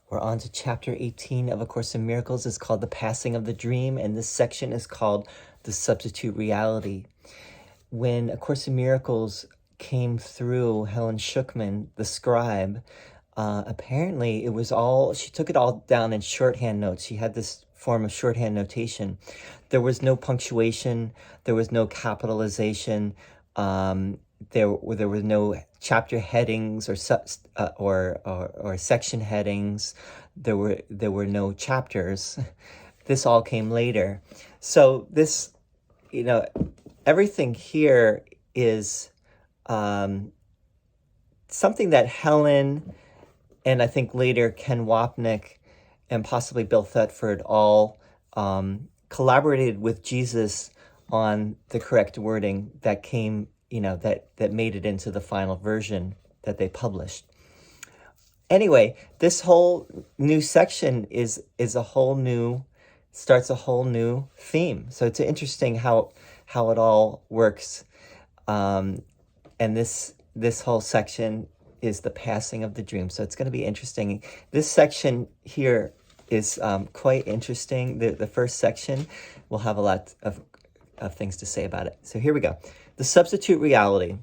We're on to chapter 18 of A Course in Miracles. It's called The Passing of the Dream, and this section is called The Substitute Reality. When A Course in Miracles came through Helen Schucman, the scribe, apparently it was all, she took it all down in shorthand notes. She had this form of shorthand notation. There was no punctuation, there was no capitalization, there were no chapter headings or section headings. There were no chapters. This all came later. So this, everything here is something that Helen and I think later Ken Wapnick and possibly Bill Thetford all collaborated with Jesus on the correct wording that came, that made it into the final version that they published. Anyway, this whole new section starts a whole new theme. So it's interesting how it all works. And this whole section is the passing of the dream. So it's going to be interesting. This section here is quite interesting. The first section will have a lot of things to say about it. So here we go. The substitute reality.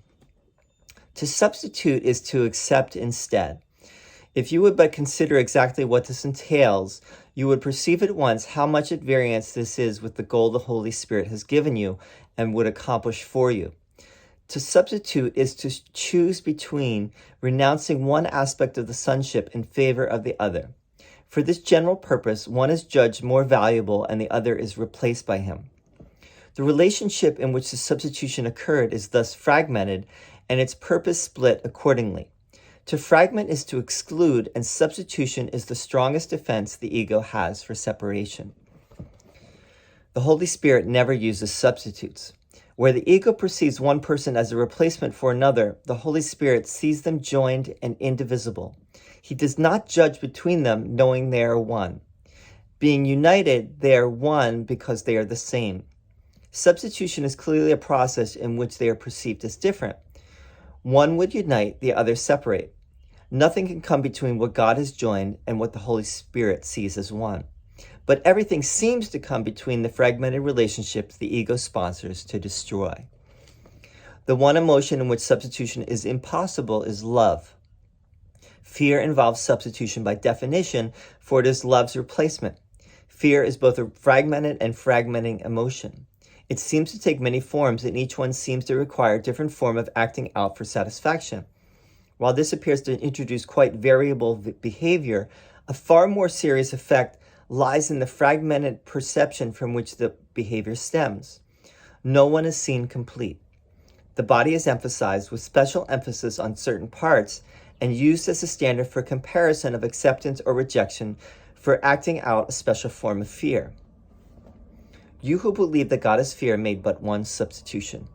To substitute is to accept instead. If you would but consider exactly what this entails, you would perceive at once how much at variance this is with the goal the Holy Spirit has given you and would accomplish for you. To substitute is to choose between renouncing one aspect of the sonship in favor of the other. For this general purpose, one is judged more valuable and the other is replaced by him. The relationship in which the substitution occurred is thus fragmented and its purpose split accordingly. To fragment is to exclude, and substitution is the strongest defense the ego has for separation. The Holy Spirit never uses substitutes. Where the ego perceives one person as a replacement for another, the Holy Spirit sees them joined and indivisible. He does not judge between them, knowing they are one. Being united, they are one because they are the same. Substitution is clearly a process in which they are perceived as different. One would unite, the other separate. Nothing can come between what God has joined and what the Holy Spirit sees as one. But everything seems to come between the fragmented relationships the ego sponsors to destroy. The one emotion in which substitution is impossible is love. Fear involves substitution by definition, for it is love's replacement. Fear is both a fragmented and fragmenting emotion. It seems to take many forms, and each one seems to require a different form of acting out for satisfaction. While this appears to introduce quite variable behavior, a far more serious effect lies in the fragmented perception from which the behavior stems. No one is seen complete. The body is emphasized with special emphasis on certain parts and used as a standard for comparison of acceptance or rejection for acting out a special form of fear. You who believe that God is fear made but one substitution.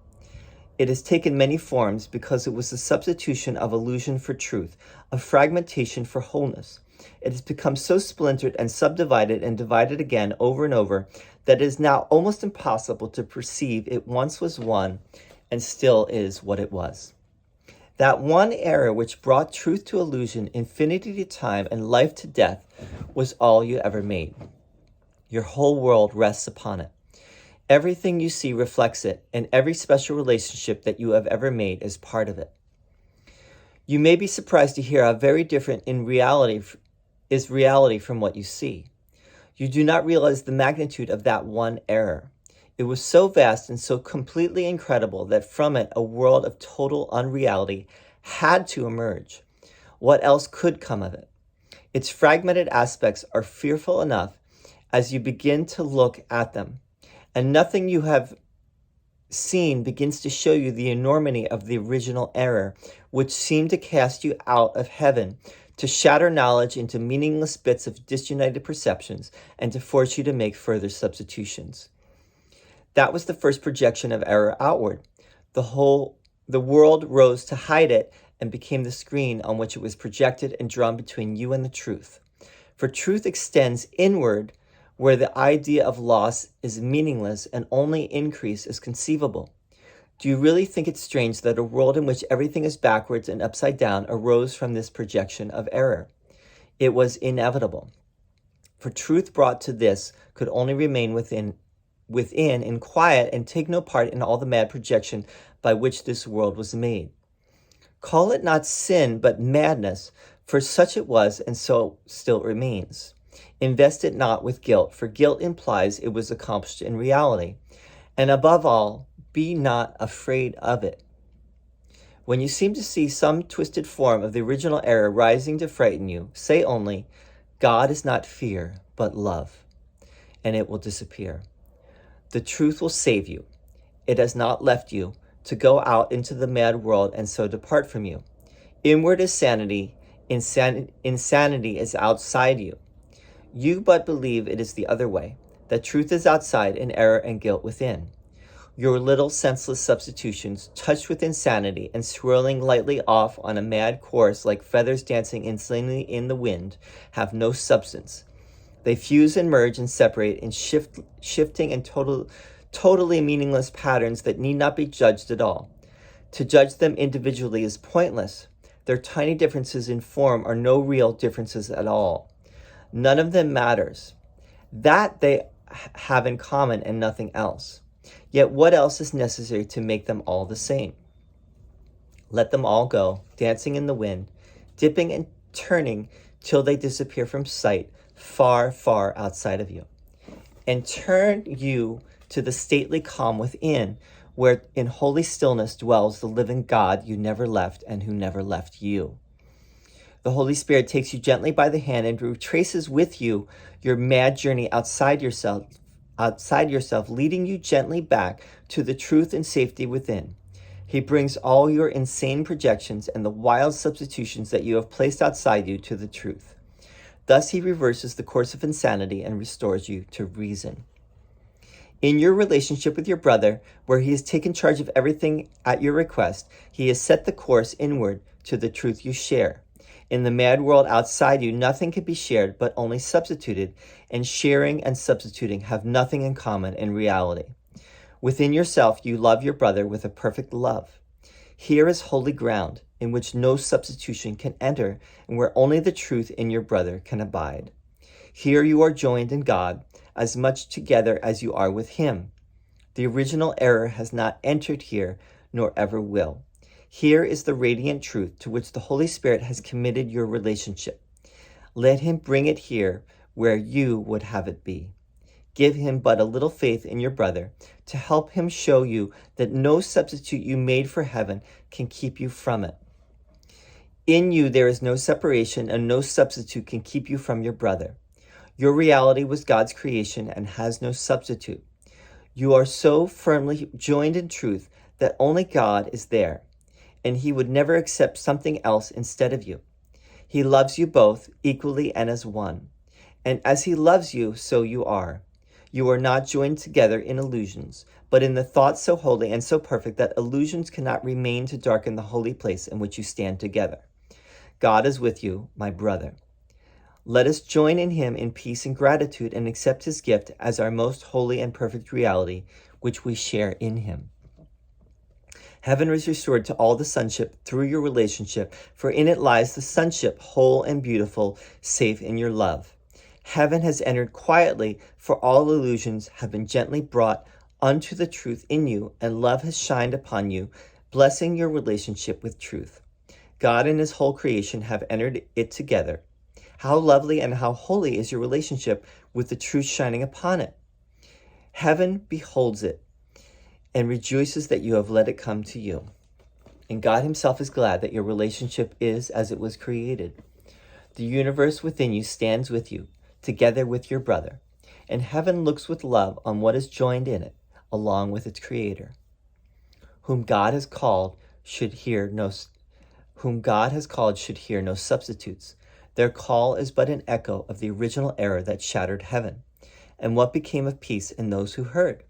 It has taken many forms because it was the substitution of illusion for truth, of fragmentation for wholeness. It has become so splintered and subdivided and divided again over and over that it is now almost impossible to perceive it once was one and still is what it was. That one error which brought truth to illusion, infinity to time, and life to death was all you ever made. Your whole world rests upon it. Everything you see reflects it, and every special relationship that you have ever made is part of it. You may be surprised to hear how very different in reality is reality from what you see. You do not realize the magnitude of that one error. It was so vast and so completely incredible that from it a world of total unreality had to emerge. What else could come of it? Its fragmented aspects are fearful enough as you begin to look at them, and nothing you have seen begins to show you the enormity of the original error, which seemed to cast you out of heaven, to shatter knowledge into meaningless bits of disunited perceptions, and to force you to make further substitutions. That was the first projection of error outward. The world rose to hide it and became the screen on which it was projected and drawn between you and the truth. For truth extends inward, where the idea of loss is meaningless and only increase is conceivable. Do you really think it strange that a world in which everything is backwards and upside down arose from this projection of error? It was inevitable. For truth brought to this could only remain within in quiet and take no part in all the mad projection by which this world was made. Call it not sin, but madness, for such it was, and so still remains. Invest it not with guilt, for guilt implies it was accomplished in reality. And above all, be not afraid of it. When you seem to see some twisted form of the original error rising to frighten you, say only, God is not fear, but love, and it will disappear. The truth will save you. It has not left you to go out into the mad world and so depart from you. Inward is sanity. Insanity is outside you. You but believe it is the other way, that truth is outside and error and guilt within. Your little senseless substitutions, touched with insanity and swirling lightly off on a mad course like feathers dancing insanely in the wind, have no substance. They fuse and merge and separate in shifting and totally meaningless patterns that need not be judged at all. To judge them individually is pointless. Their tiny differences in form are no real differences at all. None of them matters. That they have in common and nothing else. Yet what else is necessary to make them all the same? Let them all go, dancing in the wind, dipping and turning till they disappear from sight, far, far outside of you. And turn you to the stately calm within, where in holy stillness dwells the living God you never left and who never left you. The Holy Spirit takes you gently by the hand and retraces with you your mad journey outside yourself, leading you gently back to the truth and safety within. He brings all your insane projections and the wild substitutions that you have placed outside you to the truth. Thus he reverses the course of insanity and restores you to reason. In your relationship with your brother, where he has taken charge of everything at your request, he has set the course inward to the truth you share. In the mad world outside you, nothing can be shared but only substituted, and sharing and substituting have nothing in common in reality. Within yourself, you love your brother with a perfect love. Here is holy ground in which no substitution can enter and where only the truth in your brother can abide. Here you are joined in God as much together as you are with him. The original error has not entered here, nor ever will. Here is the radiant truth to which the Holy Spirit has committed your relationship. Let him bring it here where you would have it be. Give him but a little faith in your brother to help him show you that no substitute you made for heaven can keep you from it. In you there is no separation, and no substitute can keep you from your brother. Your reality was God's creation and has no substitute. You are so firmly joined in truth that only God is there, and he would never accept something else instead of you. He loves you both equally and as one. And as he loves you, so you are. You are not joined together in illusions, but in the thought so holy and so perfect that illusions cannot remain to darken the holy place in which you stand together. God is with you, my brother. Let us join in him in peace and gratitude and accept his gift as our most holy and perfect reality, which we share in him. Heaven is restored to all the sonship through your relationship, for in it lies the sonship, whole and beautiful, safe in your love. Heaven has entered quietly, for all illusions have been gently brought unto the truth in you, and love has shined upon you, blessing your relationship with truth. God and his whole creation have entered it together. How lovely and how holy is your relationship with the truth shining upon it. Heaven beholds it and rejoices that you have let it come to you. And God himself is glad that your relationship is as it was created. The universe within you stands with you, together with your brother, and heaven looks with love on what is joined in it, along with its creator. Whom God has called should hear no substitutes. Their call is but an echo of the original error that shattered heaven. And what became of peace in those who heard?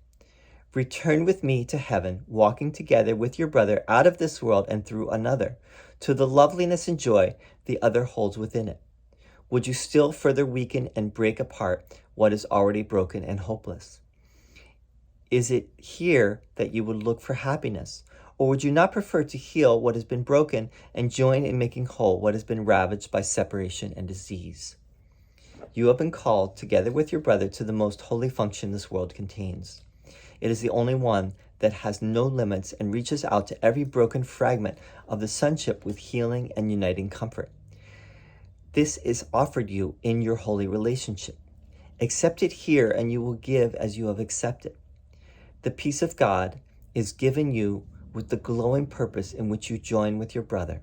Return with me to heaven, walking together with your brother out of this world and through another, to the loveliness and joy the other holds within it. Would you still further weaken and break apart what is already broken and hopeless? Is it here that you would look for happiness? Or would you not prefer to heal what has been broken and join in making whole what has been ravaged by separation and disease? You have been called, together with your brother, to the most holy function this world contains. It is the only one that has no limits and reaches out to every broken fragment of the sonship with healing and uniting comfort. This is offered you in your holy relationship. Accept it here, and you will give as you have accepted. The peace of God is given you with the glowing purpose in which you join with your brother.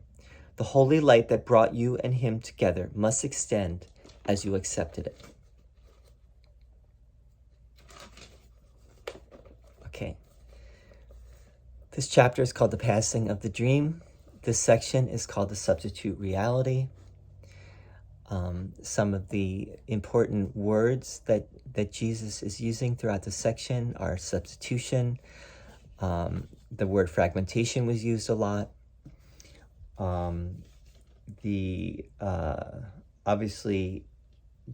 The holy light that brought you and him together must extend as you accepted it. Okay. This chapter is called The Passing of the Dream. This section is called The Substitute Reality. Some of the important words that Jesus is using throughout the section are substitution. The word fragmentation was used a lot. Obviously,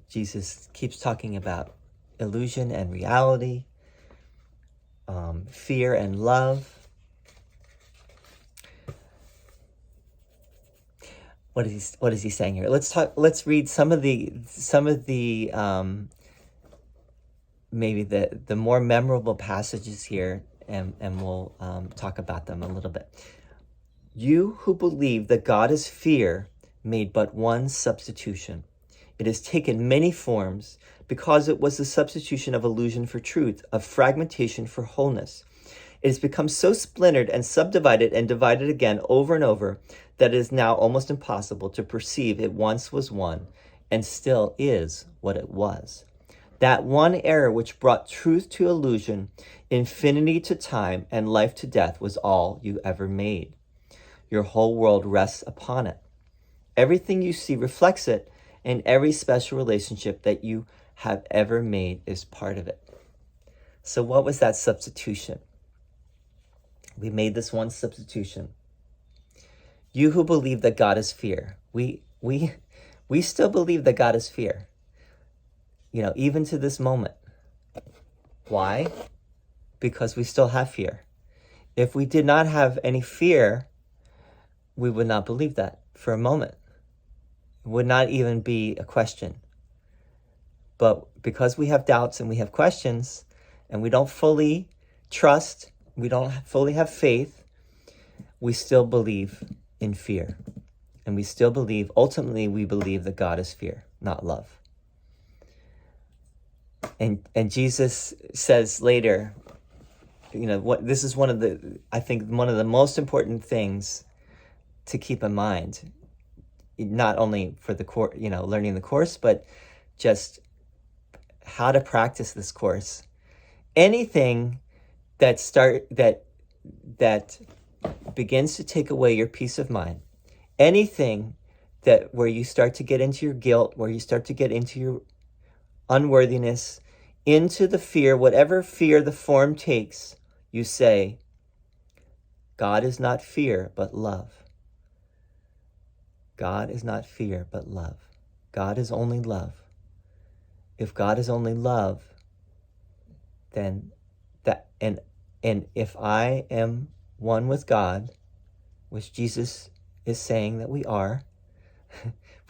Jesus keeps talking about illusion and reality, fear and love. What is he saying here? Let's read some of the maybe the more memorable passages here, and we'll talk about them a little bit. You who believe that God is fear made but one substitution. It has taken many forms because it was the substitution of illusion for truth, of fragmentation for wholeness. It has become so splintered and subdivided and divided again over and over that it is now almost impossible to perceive it once was one and still is what it was. That one error which brought truth to illusion, infinity to time, and life to death was all you ever made. Your whole world rests upon it. Everything you see reflects it, and every special relationship that you have ever made is part of it. So what was that substitution? We made this one substitution. You who believe that God is fear. We still believe that God is fear. Even to this moment. Why? Because we still have fear. If we did not have any fear, we would not believe that for a moment. It would not even be a question. But because we have doubts and we have questions, and we don't fully trust, we don't fully have faith, we still believe in fear. And we still believe, ultimately, we believe that God is fear, not love. And Jesus says later, this is one of the most important things to keep in mind, not only for the course, learning the course, but just how to practice this course. Anything that begins to take away your peace of mind, anything where you start to get into your guilt, where you start to get into your unworthiness, into the fear, whatever fear the form takes, you say, God is not fear, but love. God is not fear, but love. God is only love. If God is only love, then and if I am one with God, which Jesus is saying that we are,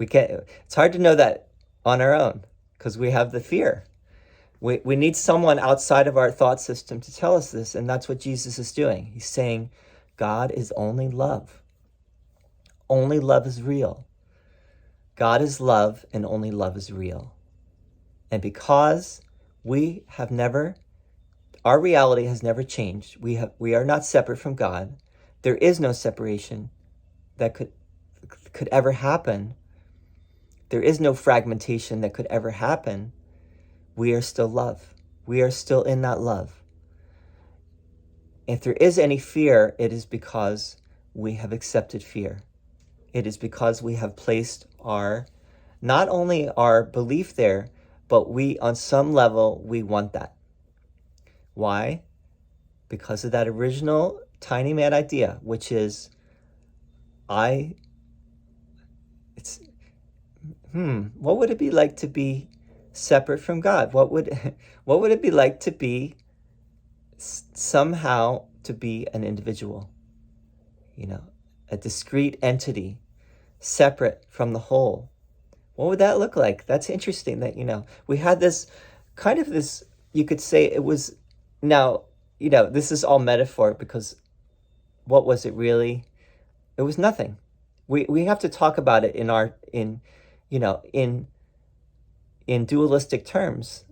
it's hard to know that on our own because we have the fear. We need someone outside of our thought system to tell us this, and that's what Jesus is doing. He's saying God is only love. Only love is real. God is love, and only love is real. And because our reality has never changed. We are not separate from God. There is no separation that could ever happen. There is no fragmentation that could ever happen. We are still love. We are still in that love. If there is any fear, it is because we have accepted fear. It is because we have placed not only our belief there, but on some level, we want that. Why? Because of that original tiny mad idea, which is, what would it be like to be separate from God? What would it be like to be somehow to be an individual? a discrete entity separate from the whole. What would that look like? That's interesting that, we had this kind of this, you could say it was, now, this is all metaphor, because what was it really? It was nothing. We have to talk about it in dualistic terms.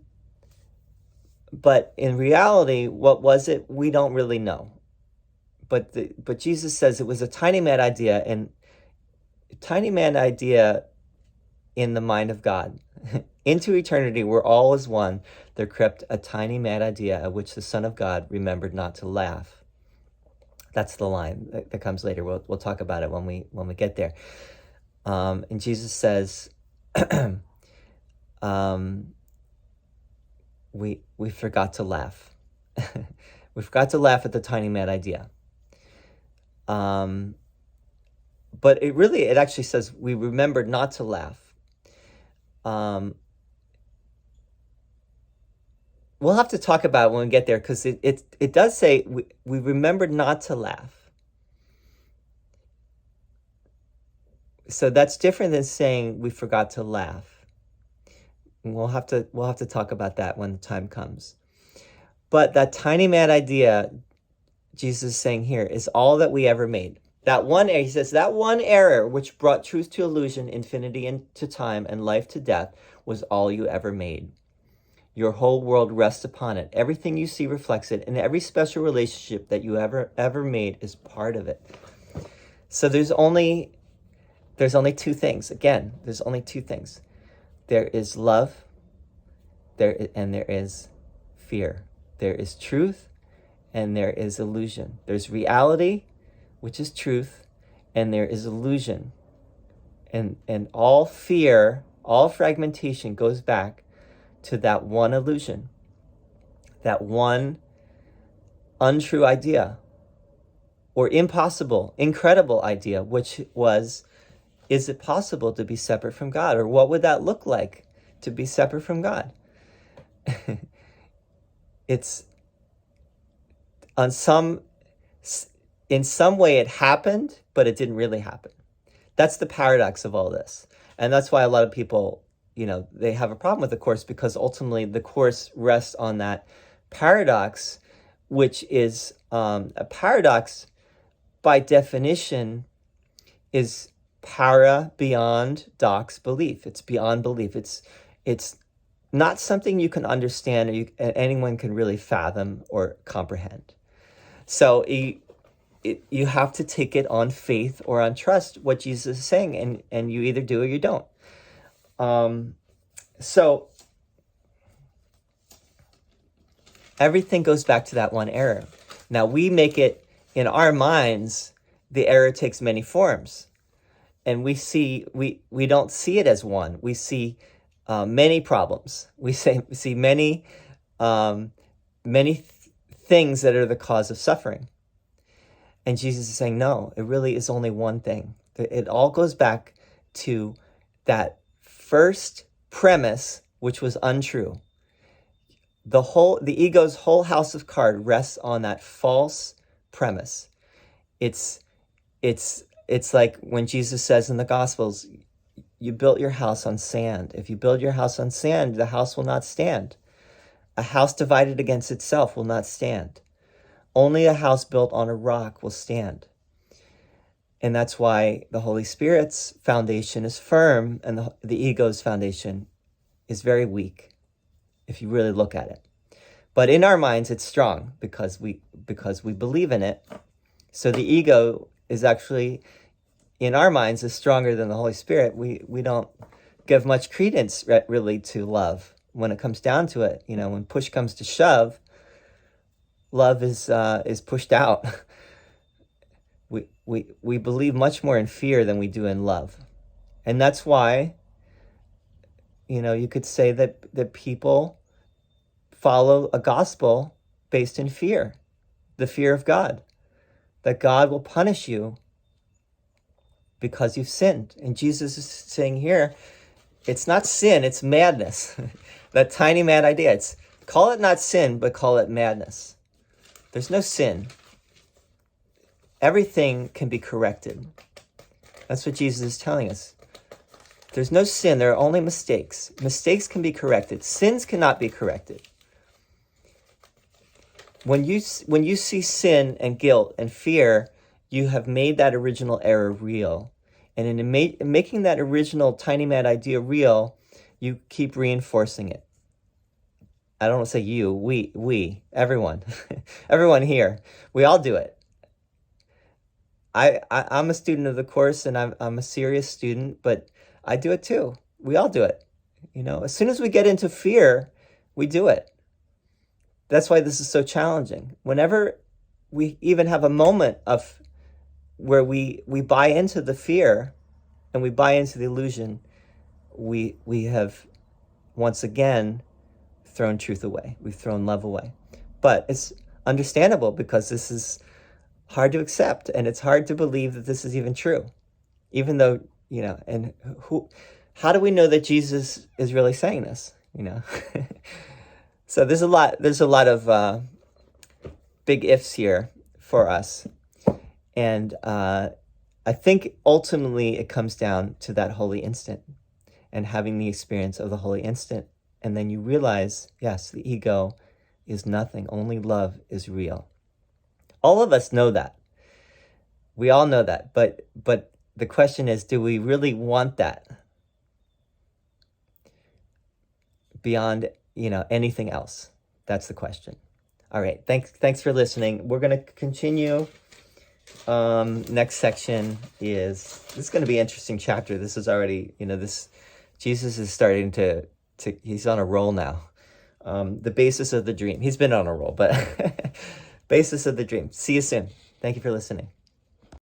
But in reality, what was it? We don't really know. But Jesus says it was a tiny mad idea, and tiny mad idea in the mind of God. Into eternity, where all is one, there crept a tiny mad idea at which the Son of God remembered not to laugh. That's the line that comes later. We'll talk about it when we get there. And Jesus says, we forgot to laugh. We forgot to laugh at the tiny mad idea. But it actually says we remembered not to laugh. We'll have to talk about it when we get there, because it does say we remembered not to laugh. So that's different than saying we forgot to laugh. We'll have to talk about that when the time comes. But that tiny mad idea, Jesus is saying here, is all that we ever made. He says, that one error which brought truth to illusion, infinity into time, and life to death, was all you ever made. Your whole world rests upon it. Everything you see reflects it, and every special relationship that you ever made is part of it. So there's only two things. Again, there's only two things. There is love, and there is fear. There is truth, and there is illusion. There's reality, which is truth, and there is illusion. And all fear, all fragmentation goes back to that one illusion, that one untrue idea, or impossible, incredible idea, which was, is it possible to be separate from God? Or what would that look like to be separate from God? It's in some way it happened, but it didn't really happen. That's the paradox of all this. And that's why a lot of people, they have a problem with the Course, because ultimately the Course rests on that paradox, which is a paradox by definition is para, beyond, dox, belief. It's beyond belief. It's not something you can understand or anyone can really fathom or comprehend. So you have to take it on faith or on trust, what Jesus is saying, and you either do or you don't. So everything goes back to that one error. Now we make it, in our minds, the error takes many forms. And we don't see it as one. We see many problems. We see many things that are the cause of suffering. And Jesus is saying, no, it really is only one thing. It all goes back to that first premise, which was untrue. The ego's whole house of cards rests on that false premise. It's like when Jesus says in the Gospels, you built your house on sand. If you build your house on sand, the house will not stand. A house divided against itself will not stand. Only a house built on a rock will stand. And that's why the Holy Spirit's foundation is firm and the ego's foundation is very weak, if you really look at it. But in our minds, it's strong because we believe in it. So the ego is actually, in our minds, is stronger than the Holy Spirit. We don't give much credence really to love when it comes down to it. When push comes to shove, love is pushed out. We believe much more in fear than we do in love. And that's why, you could say that people follow a gospel based in fear, the fear of God, that God will punish you because you've sinned. And Jesus is saying here, it's not sin, it's madness. That tiny mad idea. Call it not sin, but call it madness. There's no sin. everything can be corrected. That's what Jesus is telling us. There's no sin. There are only mistakes. Mistakes can be corrected. Sins cannot be corrected. When you see sin and guilt and fear, you have made that original error real. And in making that original tiny mad idea real, you keep reinforcing it. I don't want to say you, we, everyone, everyone here. We all do it. I'm a student of the course, and I'm a serious student, but I do it too. We all do it. As soon as we get into fear, we do it. That's why this is so challenging. Whenever we even have a moment of where we buy into the fear and we buy into the illusion, we have once again thrown truth away. We've thrown love away. But it's understandable, because this is hard to accept, and it's hard to believe that this is even true. Even though, and how do we know that Jesus is really saying this? So there's a lot of big ifs here for us. And I think ultimately it comes down to that holy instant and having the experience of the holy instant. And then you realize, yes, the ego is nothing. Only love is real. All of us know that. We all know that. But the question is, do we really want that beyond, anything else? That's the question. All right. Thanks for listening. We're going to continue. Next section this is going to be an interesting chapter. This is already, Jesus is starting to he's on a roll now. The basis of the dream. He's been on a roll, but basis of the dream. See you soon. Thank you for listening.